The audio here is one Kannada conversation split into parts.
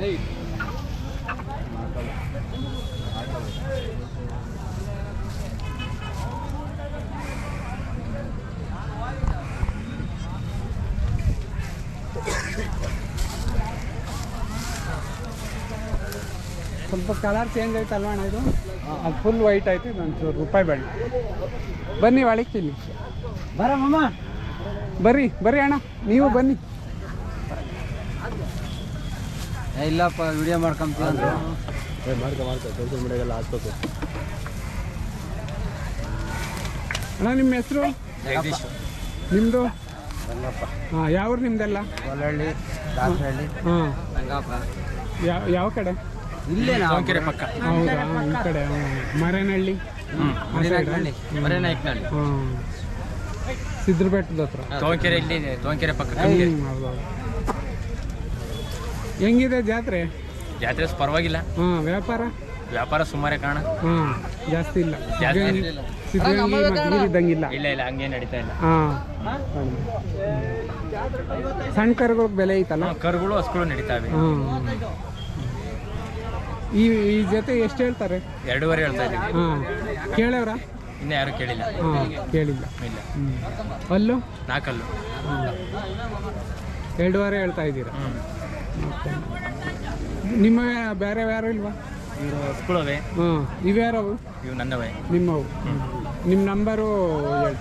ಸ್ವಲ್ಪ ಕಲರ್ ಚೇಂಜ್ ಆಯ್ತಲ್ವ ಅಣ್ಣ ಇದು? ಅದು ಫುಲ್ ವೈಟ್ ಆಯ್ತು, ಇದು ಒಂಚೂರು ರೂಪಾಯಿ ಬಣ್ಣ. ಬನ್ನಿ ಒಳಗೆ ಇಲ್ಲಿ ಬರಮ್ಮ, ಬರ್ರಿ ಬರ್ರಿ ಅಣ್ಣ, ನೀವು ಬನ್ನಿ. ಇಲ್ಲಪ್ಪ ವಿಡಿಯೋ ಮಾಡ್ಕೊಂತೀವಿ. ಸೋಷಿಯಲ್ ಮೀಡಿಯಾಗೆಲ್ಲ ಹಾಕ್ಬೇಕು. ಅಣ್ಣ ನಿಮ್ಮ ಹೆಸರು? ಜಗದೀಶ್. ನಿಮ್ಮದು? ರಂಗಪ್ಪ. ಹಾಂ, ಯಾವ ನಿಮ್ಮದೆಲ್ಲ? ಗೊಲ್ಲಹಳ್ಳಿ, ದಾಸರಹಳ್ಳಿ. ಹಾಂ, ರಂಗಪ್ಪ. ಯಾವ ಕಡೆ? ಇಲ್ಲೇ ತೋಂಕೆರೆ ಪಕ್ಕ. ಹೌದಾ, ಈ ಕಡೆ ಮರೇನಹಳ್ಳಿ, ಮರೇನಾಯ್ಕನಹಳ್ಳಿ. ಹಾಂ, ಸಿದ್ರಬೆಟ್ಟದ ಹತ್ರ. ತೋಂಕೆರೆ ಇಲ್ಲಿ, ತೋಂಕೆರೆ ಪಕ್ಕ. ಹೌದೌದು. ಹೆಂಗಿದೆ ಜಾತ್ರೆ? ಜಾತ್ರೆ ಪರವಾಗಿಲ್ಲ. ಹಾಂ, ವ್ಯಾಪಾರ ಸುಮಾರೇ ಕಾಣ. ಹಾಂ, ಜಾಸ್ತಿ ಇಲ್ಲ. ಜಾಸ್ತಿ ಸಿದ್ಧಗಂಗೆ ಮಧುಗಿರಿ ಇದ್ದಂಗಿಲ್ಲ. ಇಲ್ಲ ಹಂಗೆ ನಡೀತಾ ಇಲ್ಲ. ಹಾಂ, ಸಣ್ಣ ಕರುಗಳಿಗೆ ಬೆಲೆ ಐತಲ್ಲ? ಕರುಗಳು ಹಸುಗಳು ನಡೀತಾವೆ. ಹಾಂ, ಈ ಜೊತೆ ಎಷ್ಟು ಹೇಳ್ತಾರೆ? 2.5 ಹೇಳ್ತಾ ಇದ್ದೀವಿ. ಹಾಂ, ಕೇಳವ್ರ? ಇನ್ನೂ ಯಾರು ಕೇಳಿಲ್ಲ. ಹಾಂ, ಕೇಳಿಲ್ಲ. ಇಲ್ಲ. ಅಲ್ಲೂ 4 ಅಲ್ಲು. 2.5 ಹೇಳ್ತಾ ಇದ್ದೀರಾ? ನಿಮ್ಮ ಬೇರೆ ಯಾರು ಇಲ್ವಾ? ಇವರು ಹಸುಗಳವೆ. ಹಾಂ, ಇವ್ಯಾರವು? ಇವು ನನ್ನವೇ. ನಿಮ್ಮವು? ನಿಮ್ಮ ನಂಬರು ಹೇಳಿ.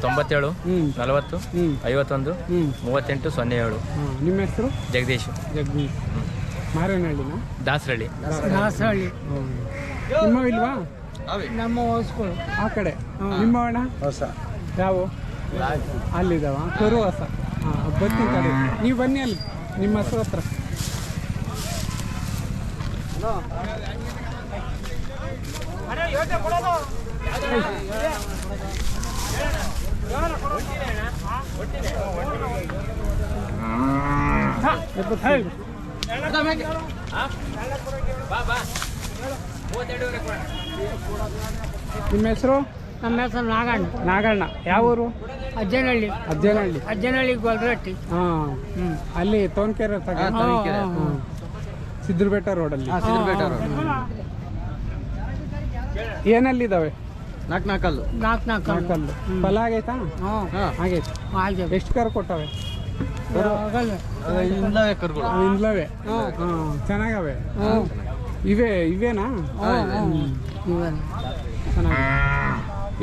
97 40 51 38 07. ಹಾಂ, ನಿಮ್ಮ ಹೆಸರು? ಜಗದೀಶ್. ಜಗದೀಶ್. ಮಾರೇನಹಳ್ಳಿನ? ದಾಸರಹಳ್ಳಿ. ನಿಮ್ಮವು ಇಲ್ವಾ? ನಮ್ಮ ಹೊಸಗಳು ಆ ಕಡೆ. ನಿಮ್ಮ ಅಣ್ಣ ಹೊಸ ಯಾವ? ಅಲ್ಲಿದ್ದಾವ ಕರು ಹೊಸ. ಹಾಂ, ಬರ್ತೀನಿ ಕಡೆ. ನೀವು ಬನ್ನಿ ಅಲ್ಲಿ ನಿಮ್ಮ ಹಸು ಹತ್ರ. ನಿಮ್ಮ ಹೆಸರು? ನಮ್ಮ ಹೆಸರು ನಾಗಣ್ಣ. ನಾಗಣ್ಣ. ಯಾವ ಊರು? ಅಜ್ಜನಹಳ್ಳಿ. ಅಜ್ಜನಹಳ್ಳಿ ಗೊಲ್ರಟ್ಟಿ. ಹಾಂ, ಅಲ್ಲಿ ತೋನ್ಕೆರೆ ಸಿದ್ರಬೆಟ್ಟ ರೋಡಲ್ಲಿ. ಏನಲ್ಲಿದ್ದಾವೆ? 4 ನಾಲ್ಕು ಫಲ ಆಗೈತಾ? ಆಗೈತೆ. ಎಷ್ಟು ಕರು ಕೊಟ್ಟವೆ? ಇಂದ್ಲವೇ. ಹಾಂ, ಚೆನ್ನಾಗವೆ. ಇವೇನಾ? ಚೆನ್ನಾಗಿ.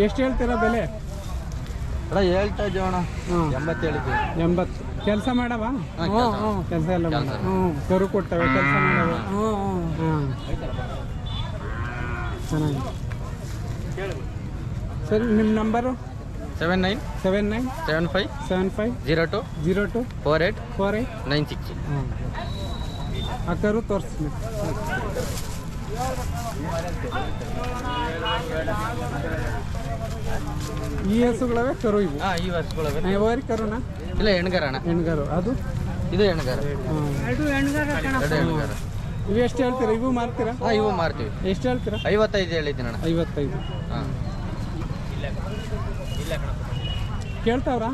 ಎಷ್ಟು ಹೇಳ್ತೀರಾ ಬೆಲೆ? ಹೇಳ್ತಾ ಇದ್ದೀವಣ್ಣ. 80 ಹೇಳಿದ್ವಿ. 80. ಕೆಲಸ ಮಾಡವ? ಕೆಲಸ ಎಲ್ಲ ಮಾಡ. ಕರು ಕೊಟ್ಟವೆ, ಕೆಲಸ ಮಾಡವ. ಹಾಂ, ಚೆನ್ನಾಗಿ. ಸರಿ, ನಿಮ್ಮ ನಂಬರು? 79 75 02 48 96. ಹಾಂ, ಆ ಕರು ತೋರಿಸ್ತೀನಿ. ಈ ಹಸುಗಳವೆ ಕರು ಇವು? ಈ ಹಸುಗಳವೆ. ಓರಿ ಕರುನಾ? ಇಲ್ಲ, ಹೆಣ್ಗಾರಣ. ಹೆಣ್ಗಾರು. ಅದು ಇದು ಹೆಣ್ಗಾರ. ಎರಡು ಹೆಣ್ಗಾರ. ಇವು ಎಷ್ಟು ಹೇಳ್ತೀರಾ? ಇವು ಮಾರ್ತೀರಾ? ಇವು ಮಾರ್ತೀವಿ. ಎಷ್ಟು ಹೇಳ್ತೀರಾ? 55 ಹೇಳಿದ್ದೀನಿ ಅಣ್ಣ. 55. ಹಾಂ, ಕೇಳ್ತಾವ್ರಾ?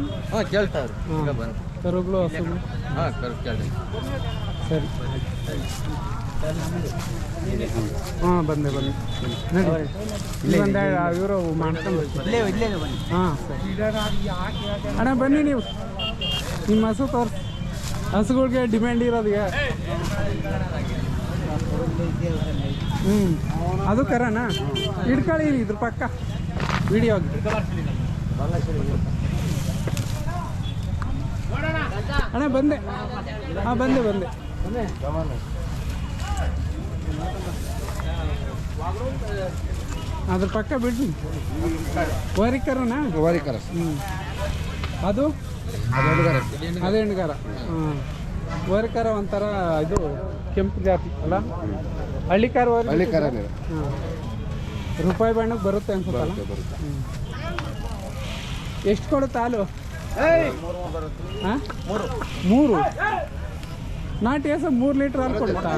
ಕೇಳ್ತಾವ್ರಿ. ಈಗ ಬಂದು ಕರುಗಳು ಹಸುಗಳು? ಕರು ಕೇಳಿ. ಸರಿ. ಹಾಂ, ಬಂದೆ ನಡಿ. ಒಂದು ಇವರು ಮಾಡ್ಕೊಂಡು. ಹಾಂ, ಸರಿ ಅಣ್ಣ, ಬನ್ನಿ ನೀವು. ನಿಮ್ಮ ಹಸು ತೋರಿಸಿ. ಹಸುಗಳಿಗೆ ಡಿಮ್ಯಾಂಡ್ ಇರೋದಿಗೆ. ಅದು ಕರನಾ? ಇಟ್ಕೊಳ್ಳಿ ಇದ್ರ ಪಕ್ಕ ವಿಡಿಯೋ. ಅಣ್ಣ ಬಂದೆ. ಹಾಂ, ಬಂದೆ. ಅದ್ರ ಪಕ್ಕ ಬಿಡ್ರಿ. ವರಿಕರನಾ? ಅದು ಅದೇ ಹೆಣ್ಗಾರ. ಹಾಂ, ವರಿಕರ ಒಂಥರ ಇದು ಕೆಂಪು ಜಾತಿ ಅಲ್ಲ? ಹಳ್ಳಿಕಾರ. ಹಾಂ, ರೂಪಾಯಿ ಬಣ್ಣಕ್ಕೆ ಬರುತ್ತೆ ಅನ್ಸುತ್ತಲ್ಲ? ಎಷ್ಟು ಕೊಡುತ್ತೆ ಹಾಲು? ಹಾಂ, 3. ನಾಟಿ ಹಸು 3 ಲೀಟ್ರ್ ಹಾಲು ಕೊಡುತ್ತಾ?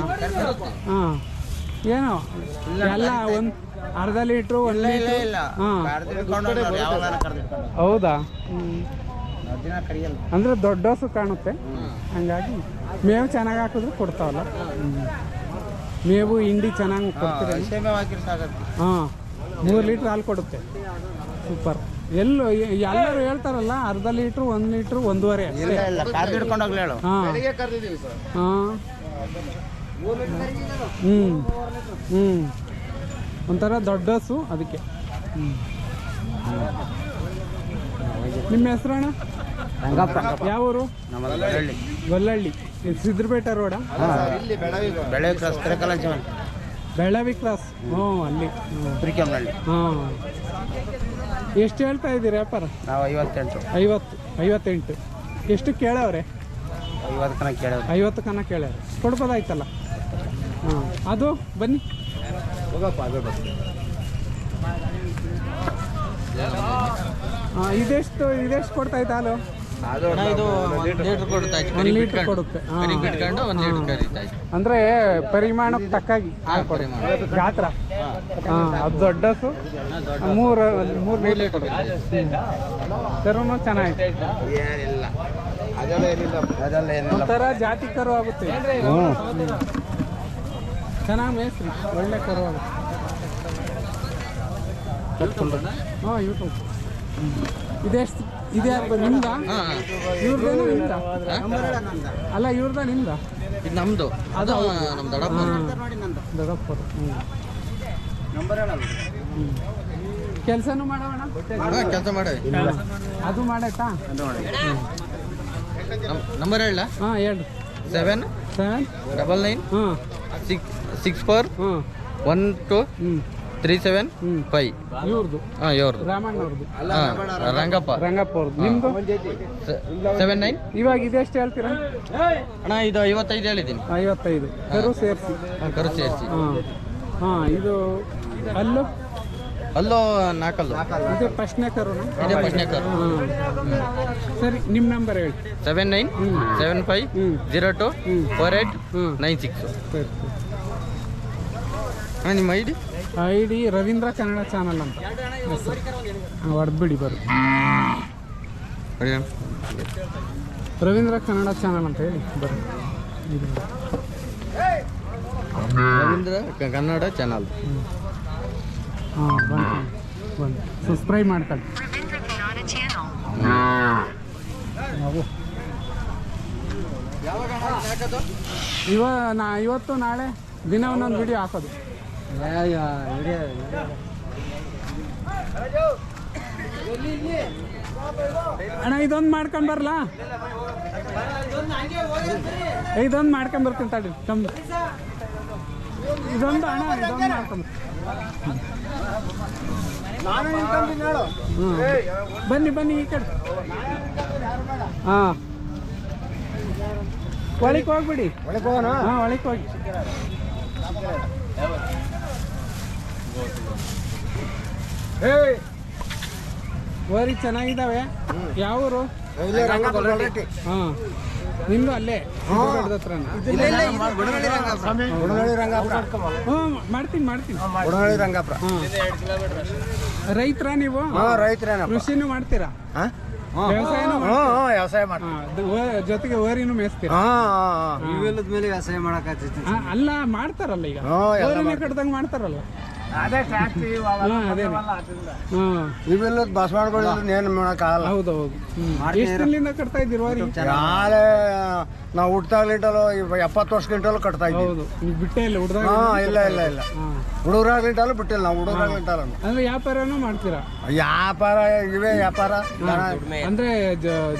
ಹಾಂ, ಏನೋ ಎಲ್ಲ ಒಂದು ಅರ್ಧ ಲೀಟ್ರು 1 ಲೀಟ್ರ್. ಹಾಂ, ಹೌದಾ? ಅಂದರೆ ದೊಡ್ಡ ಹಸು ಕಾಣುತ್ತೆ. ಹಂಗಾಗಿ ಮೇವು ಚೆನ್ನಾಗಿ ಹಾಕಿದ್ರೆ ಕೊಡ್ತಾವಲ್ಲ. ಮೇವು ಹಿಂಡಿ ಚೆನ್ನಾಗಿ ಕೊಡ್ತೀರ. ಹಾಂ 3 ಲೀಟ್ರ್ ಹಾಲು ಕೊಡುತ್ತೆ. ಸೂಪರ್. ಎಲ್ಲರೂ ಹೇಳ್ತಾರಲ್ಲ ಅರ್ಧ ಲೀಟ್ರು 1 ಲೀಟ್ರು 1.5 ಹಾಂ ಹಾಂ ಒಂಥರ ದೊಡ್ಡ ಹಸು ಅದಕ್ಕೆ. ನಿಮ್ಮ ಹೆಸರು ಅಣ್ಣ? ಯಾವ ಊರು? ಗೊಲ್ಲಹಳ್ಳಿ. ಸಿದ್ರಪೇಟ ರೋಡ? ಬೆಳವಿ ಕ್ರಾಸ್. ಹ್ಞೂ ಅಲ್ಲಿ. ಹಾಂ ಎಷ್ಟು ಹೇಳ್ತಾ ಇದ್ದೀರಿ ವ್ಯಾಪಾರ? ನಾವು 58. ಎಷ್ಟು ಕೇಳವ್ರೆ? 50 ಕನ ಕೇಳ್ಯಾರ. ಕೊಡ್ಬೋದಾಯ್ತಲ್ಲ. ಹಾಂ ಅದು ಬನ್ನಿ. ಇದೆಷ್ಟು ಕೊಡ್ತಾಯ್ತು ಹಾಲು? ಇದು 1 ಲೀಟ್ರ್ ಕೊಡ್ತಾ ಇತ್ತು. 1 ಲೀಟ್ರ್ ಕೊಡುತ್ತೆ. ಬಿಟ್ಕೊಂಡು 1 ಲೀಟ್ರ್ ಕರೀತಾ ಇತ್ತು. ಅಂದರೆ ಪರಿಮಾಣಕ್ಕೆ ತಕ್ಕಾಗಿ ಗಾತ್ರ. ಹಾಂ ಅದು ದೊಡ್ಡ ಹಸು 3 ಲೀಟ್ರ್ ಕರುನು ಚೆನ್ನಾಗಿದೆ. ಒಂಥರ ಜಾತಿ ಕರು ಆಗುತ್ತೆ. ಚೆನ್ನಾಗಿ ಮೇಸ್ರಿ. ಒಳ್ಳೆ ಕರು ಆಗುತ್ತೆ. ಹಾಂ ಯೂಟ್ಯೂಬ್. ಇದೆಷ್ಟು ಇದೆ ನಿಮ್ದ? ಇವ್ರದ್ದೇನು ನಿಮ್ದ? ಅಲ್ಲ ಇವ್ರದ ನಿಮ್ದ? ಇದು ನಮ್ಮದು. ಅದು ನಮ್ಮ ದೊಡ್ಡಪ್ಪರು. ಕೆಲಸನೂ ಮಾಡೋಣ. ಕೆಲಸ ಮಾಡಿ ಅದು ಮಾಡಾಯ್ತಾ? ನಂಬರ್ ಹೇಳ? ಹಾಂ ಹೇಳಿ. 799 ಹಾಂ 64 12 375. ಇವ್ರದ್ದು? ಹಾಂ ಇವ್ರದ್ದು. ರಾಮಣ್ಣವ್ರದ್ದು. ರಂಗಪ್ಪ ಅವ್ರದ್ದು. ನಿಮ್ಮದು? 79. ಇವಾಗ ಇದೆಷ್ಟು ಹೇಳ್ತೀರಾ ಅಣ್ಣ? ಇದು 55 ಹೇಳಿದ್ದೀನಿ. 55 ಕರು ಸೇರಿಸಿ. ಕರು ಸೇರಿಸಿ. ಹಾಂ ಇದು ಅಲ್ಲೂ 4 ಇದು ಫಸ್ಟ್ನೇ ಕರುನಾ? ಇದೇ ಫಸ್ಟ್ನೇ ಕರು. ಸರಿ ನಿಮ್ಮ ನಂಬರ್ ಹೇಳಿ. 7975024896. ಸರಿ. ಹಾಂ ನಿಮ್ಮ ID ರವೀಂದ್ರ ಕನ್ನಡ ಚಾನಲ್ ಅಂತ ಹೊಡೆದ್ಬಿಡಿ ಬರುತ್ತೆ. ರವೀಂದ್ರ ಕನ್ನಡ ಚಾನಲ್ ಅಂತ ಹೇಳಿ ಬರುತ್ತೆ. ರವೀಂದ್ರ ಕನ್ನಡ ಚಾನಲ್. ಹಾಂ ಬಂದು ಸಬ್ಸ್ಕ್ರೈಬ್ ಮಾಡ್ಕೊಳ್ಳಿ. ಇವತ್ತು ನಾಳೆ ದಿನ ಒಂದೊಂದು ವಿಡಿಯೋ ಹಾಕೋದು. ಅಣ್ಣ ಇದೊಂದು ಮಾಡ್ಕೊಂಡು ಬರಲಾ? ಇದೊಂದು ಮಾಡ್ಕೊಂಡು ಬರ್ತೀನಿ ತಡಿ. ಇದೊಂದು ಅಣ್ಣ ಇದೊಂದು ಮಾಡ್ಕೊಂಡು ಬನ್ನಿ ಈ ಕಡೆ. ಹಾಂ ಒಳಗೆ ಹೋಗ್ಬಿಡಿ. ಹಾಂ ಒಳಗೆ ಹೋಗಿ. ಓರಿ ಚೆನ್ನಾಗಿದ್ದಾವೆ. ಯಾವ ಊರು? ಹಾಂ ನಿಮ್ದು ಅಲ್ಲೇ ಹತ್ರ? ಮಾಡ್ತೀನಿ. ರಂಗಾಪುರ. ರೈತರ ನೀವು? ಕೃಷಿನೂ ಮಾಡ್ತೀರಾ? ವ್ಯವಸಾಯ ಜೊತೆಗೆ ಓರಿನೂ ಮೇಯಿಸ್ತೀರಾ? ಮೇಲೆ ವ್ಯವಸಾಯ ಮಾಡಕ್ ಅಲ್ಲ ಮಾಡ್ತಾರಲ್ಲ ಈಗ ಓರಿನ ಕಟ್ದಂಗೆ ಮಾಡ್ತಾರಲ್ಲ. ಇವೆಲ್ಲ ಬಸವಣ್ಣಗಳು ಏನು ಮಾಡಕ್ಕಾಗಲ್ಲ. ಹೌದೌದು. ಎಷ್ಟು ದಿನದಿಂದ ಕಟ್ತಾ ಇದ್ದೀರಿ ಓರಿ? ನಾಳೆ ನಾವು ಹುಟ್ಟಾಗ್ಲಿಂಟಲು 70 ವರ್ಷ ಗಂಟಲು ಕಟ್ತಾ ಇದ್ದೀವಿ. ಹೌದು. ಬಿಟ್ಟೇ ಇಲ್ಲ ಹುಡುಗ? ಇಲ್ಲ ಹುಡುಗರಾಗ್ಲಿಂಟಲು ಬಿಟ್ಟಿಲ್ಲ ನಾವು. ಹುಡುಗರಾಗ್ಲಿಂಟಲ್ಲ ಅಂದ್ರೆ ವ್ಯಾಪಾರನೂ ಮಾಡ್ತೀರಾ? ವ್ಯಾಪಾರ ವ್ಯಾಪಾರ ಅಂದ್ರೆ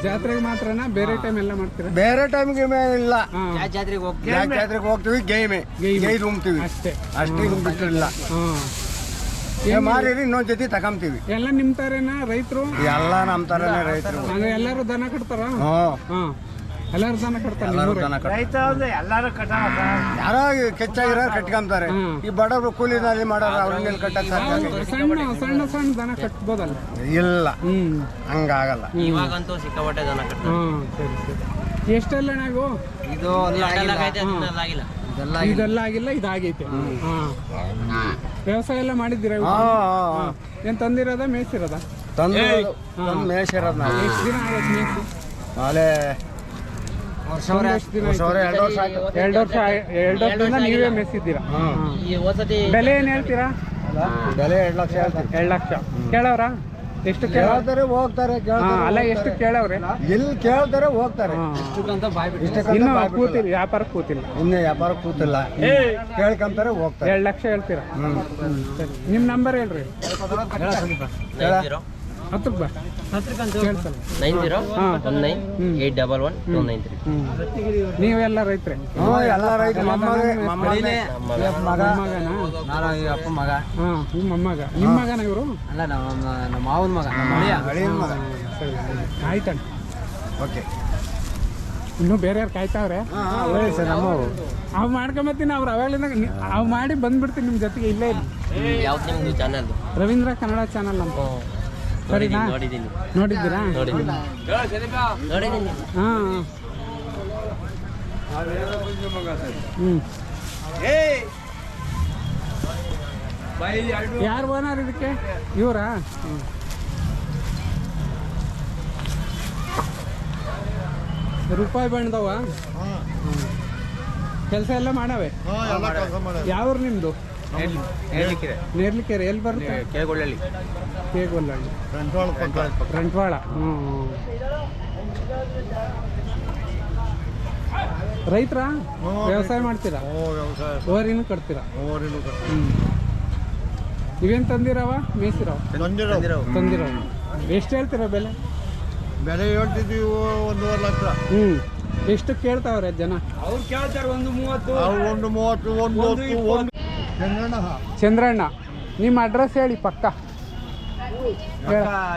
ಜಾತ್ರೆಗೆ ಮಾತ್ರನಾ? ಬೇರೆ ಟೈಮ್ ಎಲ್ಲ ಮಾಡ್ತೀರಾ? ಬೇರೆ ಟೈಮ್ಗೆ ಇಲ್ಲ. ಜಾತ್ರೆಗೆ ಹೋಗ್ತೀವಿ. ಗೈ ತುಂಬ್ತೀವಿ ಅಷ್ಟೇ ಬಿಟ್ಟಿಲ್ಲ. ಮಾರಿ ಇನ್ನೊಂದ್ ಜೊತೆ ತಗೊಂತೀವಿ. ಎಲ್ಲ ನಿಮ್ ತರೇನಾ ರೈತರು? ಎಲ್ಲ ನಮ್ ತರನೇ ರೈತರು. ಅಂದ್ರೆ ಎಲ್ಲಾರು ದನ ಕಟ್ತಾರ? ಎಲ್ಲಾರು ದನ ಕಟ್ತಾರೆ. ಯಾರೋ ಕೆಚ್ಚಾಗಿರೋ ಕಟ್ಕೊಂತಾರೆ. ಈ ಬಡವರು ಕೂಲಿನಲ್ಲಿ ಮಾಡೋರು ಅವ್ರನ್ನೆಲ್ಲ ಕಟ್ಟಕ್ ಸಣ್ಣ ದನ ಕಟ್ಬೋದಲ್ಲ? ಇಲ್ಲ ಹಂಗಾಗಲ್ಲ. ಇವಾಗಂತೂ ಸಿಕ್ಕಾಪಟ್ಟೆ ದನ ಕಟ್ತಾರೆ. ಸರಿ. ಎಷ್ಟೆಲ್ಲ ನಾವು ಇದೆಲ್ಲ ಆಗಿಲ್ಲ, ಇದಾಗೈತೆ. ವ್ಯವಸಾಯ ಎಲ್ಲ ಮಾಡಿದ್ದೀರಾ? ಏನ್ ತಂದಿರೋದ ಮೇಯ್ಸಿರೋದ? ಮೇಯ್ಸಿರೋದು. ಎಷ್ಟು ದಿನ ಆಗುತ್ತೆ ಮೇಯ್ಸಿ? ನಾಳೆ ಎಷ್ಟು ದಿನ ಆಯ್ತು? 2 ವರ್ಷ ಆಯ್ತು. 2 ವರ್ಷದಿಂದ ನೀವೇ ಮೆಸ್ಸಿದ್ದೀರಾ? ಈ ವಸತಿ ಬೆಲೆ ಏನು ಹೇಳ್ತೀರಾ? ಬೆಲೆ 2 ಲಕ್ಷ ಹೇಳ್ತಾರೆ. 2 ಲಕ್ಷ ಕೇಳವ್ರ? ಎಷ್ಟು ಕೇಳ್ತಾರೆ ಹೋಗ್ತಾರೆ ಅಲ್ಲ ಎಷ್ಟು ಕೇಳವ್ರೆ? ಎಲ್ಲಿ ಕೇಳ್ತಾರೆ ಹೋಗ್ತಾರೆ. ಇನ್ನು ಕೂತಿಲ್ಲ, ವ್ಯಾಪಾರ ಕೂತಿಲ್ಲ, ಇನ್ನು ವ್ಯಾಪಾರ ಕೂತಿಲ್ಲ, ಕೇಳ್ಕೊಂತಾರೆ ಹೋಗ್ತಾರೆ. 2 ಲಕ್ಷ ಹೇಳ್ತೀರಾ? ಸರಿ, ನಿಮ್ಮ ನಂಬರ್ ಹೇಳ್ರಿ. 90 ಹತ್ತಕ್ಕೆ ಬಾ, ಕೇಳ್ಸಲ್ಲ. 9019811293. ನೀವೆಲ್ಲ ರೈತ್ರೆ? ಎಲ್ಲ ರೈತ ಮೊಮ್ಮಗನ ಮೊಮ್ಮಗನಾ? ಅಪ್ಪ ಮಗ. ಹಾಂ, ನಿಮ್ಮ ಮೊಮ್ಮಗ. ನಿಮ್ಮ ಮಗನ ಇವರು? ಅಲ್ಲ ನಮ್ಮ ಮಾವನ ಮಗ. ಹಳಿಯನ ಮಗ. ಸರಿ, ಆಯ್ತಣ್ಣ. ಓಕೆ. ಇನ್ನೂ ಬೇರೆಯವ್ರು ಕಾಯ್ತಾವ್ರೆ? ಹೇಳಿ ಸರ್. ನಮ್ಮವರು ಅವು ಮಾಡ್ಕೊಂಬತ್ತೀನಿ. ಅವ್ರು ಅವಾಗಲಿಂದ ಅವು ಮಾಡಿ ಬಂದ್ಬಿಡ್ತೀನಿ ನಿಮ್ಮ ಜೊತೆಗೆ. ಇಲ್ಲೇ ಇಲ್ಲ. ಯಾವ್ದು ನಿಮ್ದು ಚಾನಲ್? ರವೀಂದ್ರ ಕನ್ನಡ ಚಾನಲ್ ಅಂತ. ಸರಿನಾ? ನೋಡಿದ್ದೀನಿ. ನೋಡಿದ್ದೀರಾ? ನೋಡಿದ್ದೀನಿ. ಹಾಂ. ಹ್ಞೂ. ಯಾರು ಓನರ್ ಇದಕ್ಕೆ? ಇವರಾ? ರೂಪಾಯಿ ಬಣ್ಣದವ? ಕೆಲಸ ಎಲ್ಲ ಮಾಡವೆ? ಯಾವ್ರು ನಿಮ್ಮದು? ನೇರ್ಲಿಕೆರೆ. ಎಲ್ಲಿ ಬರುತ್ತೆ? ಕೇಗೊಳ್ಳಲ್ಲಿ. ಕೇಗೊಲ್ಲಹಳ್ಳಿ, ರಂಟ್ವಾಳ. ಹ್ಞೂ. ರೈತರ? ವ್ಯವಸಾಯ ಮಾಡ್ತೀರಾ? ಓರಿನೂ ಕಟ್ತೀರಾ? ಹ್ಞೂ. ಇವೇನು ತಂದಿರವ? ಮೇಸಿರವ? ತಂದಿರವ. ಎಷ್ಟು ಹೇಳ್ತೀರ ಬೆಲೆ? ಬೆಲೆ ಹೇಳ್ತಿದ್ದೀವಿ 1.5 ಲಕ್ಷ. ಹ್ಞೂ. ಎಷ್ಟು ಕೇಳ್ತಾವ್ರೆ ಜನ? ಅವ್ರು ಕೇಳ್ತಾರೆ 1.30. 1.30. ಚಂದ್ರಣ್ಣ, ನಿಮ್ಮ ಅಡ್ರೆಸ್ ಹೇಳಿ ಪಕ್ಕ.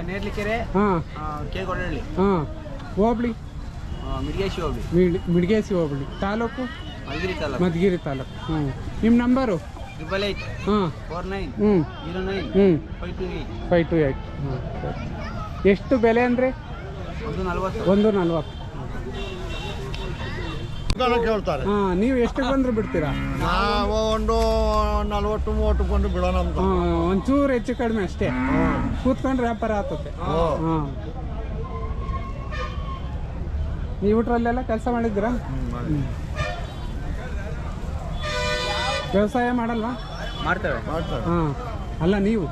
ನೇರ್ಲಿಕೆರೆ, ಹಾಂ. ಕೇಗೊಳ್ಳಲ್ಲಿ, ಹಾಂ. ಹೋಬ್ಳಿ? ಮಿರ್ಗೇಶಿ ಹೋಗಿ, ಮಿಡ್ಗೇಸಿ ಹೋಬಳಿ. ತಾಲೂಕು? ಮಲ್ಗಿರಿ ತಾಲೂಕು. ಮಧುಗಿರಿ ತಾಲೂಕು. ಹ್ಞೂ. ನಿಮ್ಮ ನಂಬರು? 888 ಹಾಂ. 49 ಹ್ಞೂ 09 ಹ್ಞೂ 528. 528. ಹ್ಞೂ, ಸರಿ. ಎಷ್ಟು ಬೆಲೆ ಅಂದರೆ? 140. 140. ಕೇಳ್ತಾರೆ. ಹಾಂ. ನೀವು ಎಷ್ಟಕ್ಕೆ ಬಂದ್ರೆ ಬಿಡ್ತೀರಾ? ನಾವು ಒಂದು 40-30 ಬಂದು ಬಿಡೋಣ ಅಂತ. ಹಾಂ, ಒಂಚೂರು ಹೆಚ್ಚು ಕಡಿಮೆ ಅಷ್ಟೇ. ಕೂತ್ಕೊಂಡ್ರೆ ವ್ಯಾಪಾರ ಆಗ್ತದೆ. ಹಾಂ. ನೀವು ಊಟ್ರಲ್ಲೆಲ್ಲ ಕೆಲಸ ಮಾಡಿದ್ದೀರಾ? ವ್ಯವಸಾಯ ಮಾಡಲ್ವಾ? ಮಾಡ್ತೇವೆ. ಹಾಂ. ಅಲ್ಲ ನೀವು?